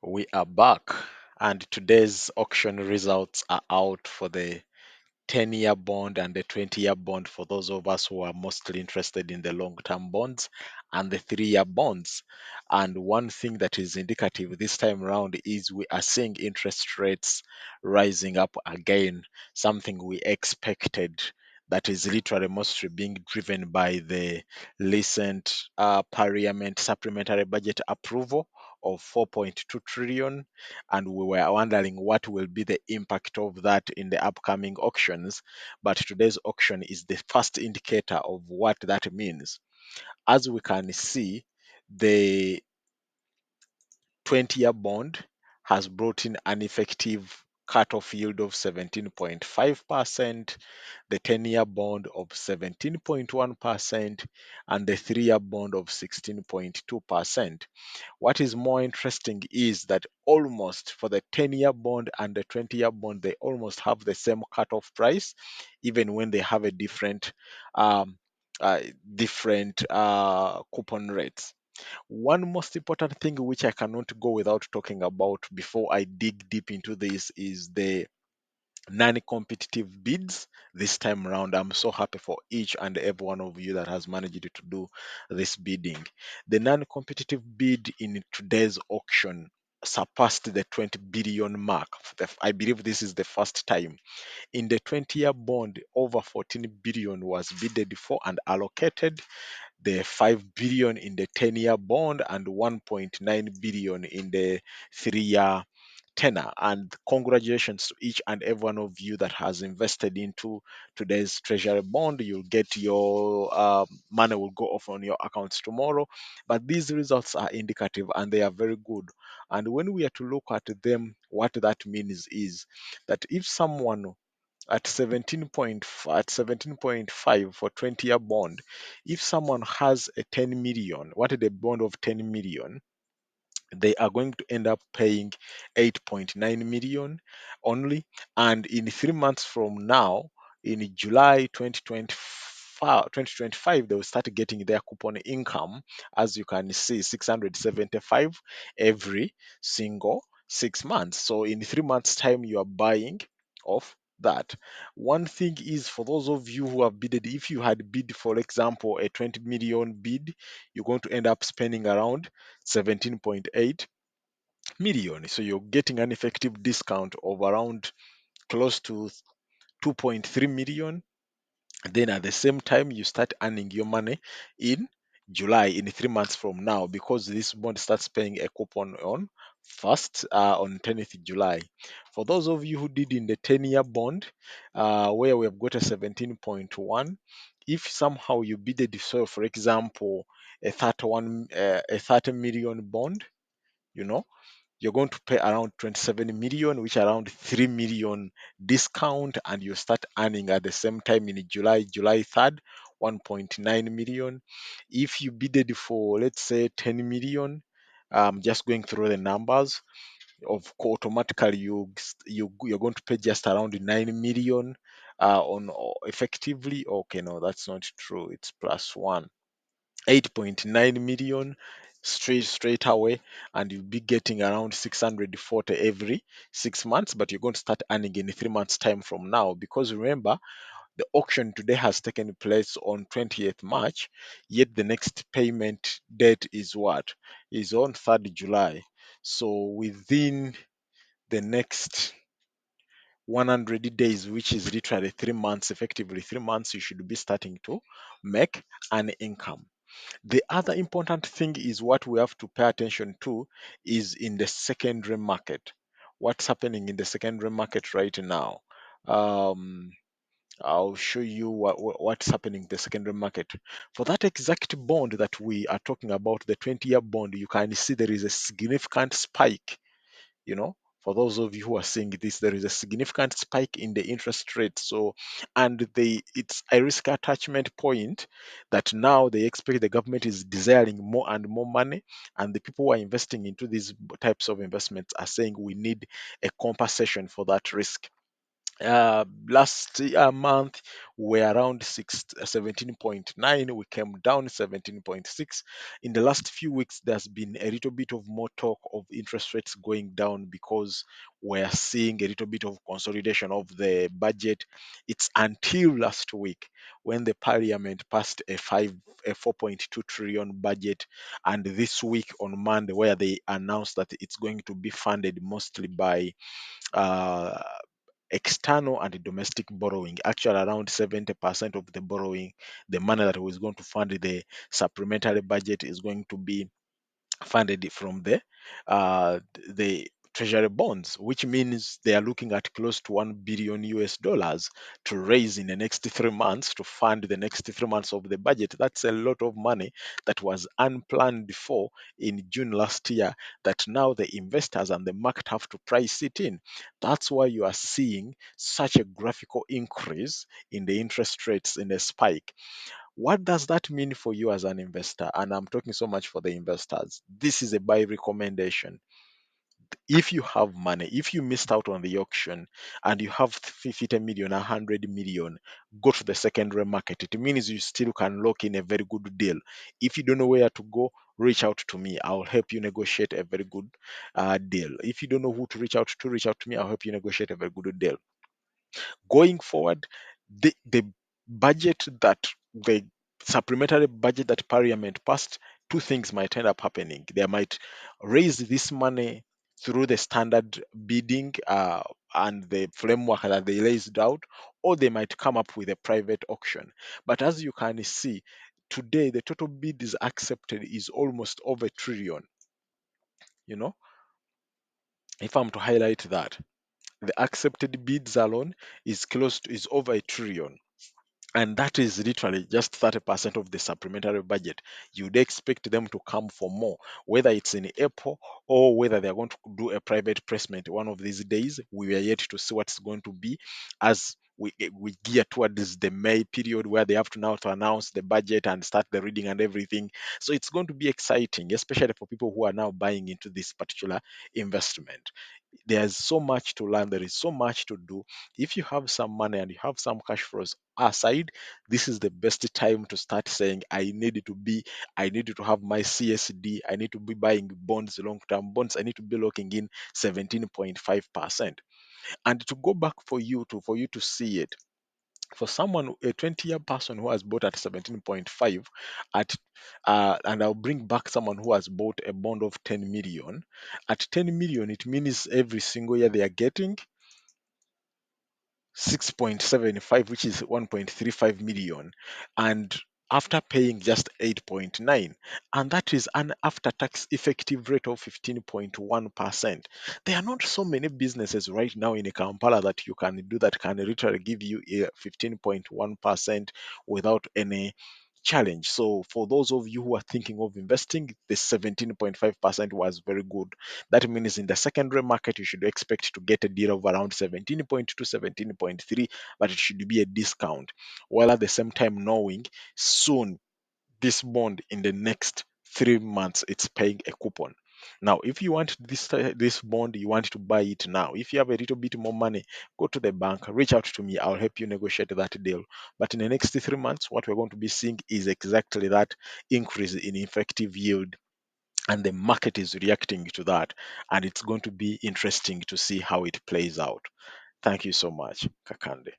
We are back, and today's auction results are out for the 10-year bond and the 20-year bond for those of us who are mostly interested in the long-term bonds and the 3-year bonds. And one thing that is indicative this time around is we are seeing interest rates rising up again, something we expected. That is literally mostly being driven by the recent Parliament supplementary budget approval of 4.2 trillion, and we were wondering what will be the impact of that in the upcoming auctions. But today's auction is the first indicator of what that means. As we can see, the 20-year bond has brought in an effective cutoff yield of 17.5%, the 10-year bond of 17.1%, and the 3-year bond of 16.2%. What is more interesting is that almost for the 10-year bond and the 20-year bond, they almost have the same cutoff price, even when they have a um, uh, different coupon rates. One most important thing which I cannot go without talking about before I dig deep into this is the non-competitive bids this time around. I'm so happy for each and every one of you that has managed to do this bidding. The non-competitive bid in today's auction surpassed the 20 billion mark. I believe this is the first time. In the 20-year bond, over 14 billion was bidded for and allocated, the 5 billion in the 10-year bond and 1.9 billion in the 3-year tenor. And congratulations to each and every one of you that has invested into today's treasury bond. You'll get your money will go off on your accounts tomorrow. But these results are indicative and they are very good. And when we are to look at them, what that means is that if someone at 17.5 for 20-year bond, if someone has a 10 million, what is the bond of 10 million, they are going to end up paying 8.9 million only. And in 3 months from now, in July 2025, they will start getting their coupon income. As you can see, 675 every single 6 months. So in 3 months' time, you are buying off that. One thing is, for those of you who have bidded, if you had bid, for example, a 20 million bid, you're going to end up spending around 17.8 million. So you're getting an effective discount of around close to 2.3 million. Then at the same time, you start earning your money in July, in 3 months from now, because this bond starts paying a coupon on first on 10th July. For those of you who did in the 10-year bond, where we have got a 17.1, if somehow you bidded, so for example, a 30 million bond, you know, you're going to pay around 27 million, which around 3 million discount, and you start earning at the same time in July 3rd, 1.9 million. If you bidded for, let's say, 10 million, just going through the numbers, automatically you're going to pay just around 9 million on effectively. Okay, no, that's not true. It's plus one. 8.9 million straight away, and you'll be getting around 640 every 6 months, but you're going to start earning in 3 months time from now, because remember, the auction today has taken place on 20th March, yet the next payment date is what is on 3rd July. So within the next 100 days, which is literally 3 months, effectively 3 months, you should be starting to make an income. The other important thing is what we have to pay attention to is in the secondary market. What's happening in the secondary market right now? Um, I'll show you what's happening in the secondary market. For that exact bond that we are talking about, the 20-year bond, you can see there is a significant spike, you know. For those of you who are seeing this, there is a significant spike in the interest rate. So, and it's a risk attachment point that now they expect the government is desiring more and more money, and the people who are investing into these types of investments are saying we need a compensation for that risk. Last month we're around 17.9. We came down 17.6. In the last few weeks there's been a little bit of more talk of interest rates going down because we're seeing a little bit of consolidation of the budget. It's until last week when the parliament passed a 4.2 trillion budget, and this week on Monday where they announced that it's going to be funded mostly by uh, external and domestic borrowing. Actually, around 70% of the borrowing, the money that was going to fund the supplementary budget, is going to be funded from the treasury bonds, which means they are looking at close to 1 billion US dollars to raise in the next 3 months to fund the next 3 months of the budget. That's a lot of money that was unplanned for in June last year, that now the investors and the market have to price it in. That's why you are seeing such a graphical increase in the interest rates in a spike. What does that mean for you as an investor? And I'm talking so much for the investors. This is a buy recommendation. If you have money, if you missed out on the auction and you have 50 million, 100 million, go to the secondary market. It means you still can lock in a very good deal. If you don't know where to go, reach out to me. I'll help you negotiate a very good deal. If you don't know who to reach out to me. I'll help you negotiate a very good deal. Going forward, the budget that the supplementary budget that Parliament passed, two things might end up happening. They might raise this money through the standard bidding and the framework that they laid out, or they might come up with a private auction. But as you can see, today the total bid is accepted is almost over a trillion. You know, if I'm to highlight that, the accepted bids alone is over a trillion, and that is literally just 30% of the supplementary budget. You'd expect them to come for more, whether it's in April or whether they're going to do a private placement one of these days. We are yet to see what's going to be as we gear towards the May period where they have to now to announce the budget and start the reading and everything. So it's going to be exciting, especially for people who are now buying into this particular investment. There's so much to learn, there is so much to do. If you have some money and you have some cash flows aside, this is the best time to start saying, I need to have my CSD, I need to be buying bonds, long-term bonds, I need to be locking in 17.5%. And to go back for you to see it, for someone, a 20-year person who has bought at 17.5 at and I'll bring back someone who has bought a bond of 10 million. At 10 million, it means every single year they are getting 6.75, which is 1.35 million, and after paying just 8.9, and that is an after tax effective rate of 15.1%. There are not so many businesses right now in Kampala that you can do that can literally give you a 15.1% without any challenge. So for those of you who are thinking of investing, the 17.5% was very good. That means in the secondary market, you should expect to get a deal of around 17.2, 17.3, but it should be a discount. While at the same time knowing soon this bond in the next 3 months it's paying a coupon. Now, if you want this bond, you want to buy it now. If you have a little bit more money, go to the bank, reach out to me. I'll help you negotiate that deal. But in the next 3 months, what we're going to be seeing is exactly that increase in effective yield, and the market is reacting to that. And it's going to be interesting to see how it plays out. Thank you so much, Kakande.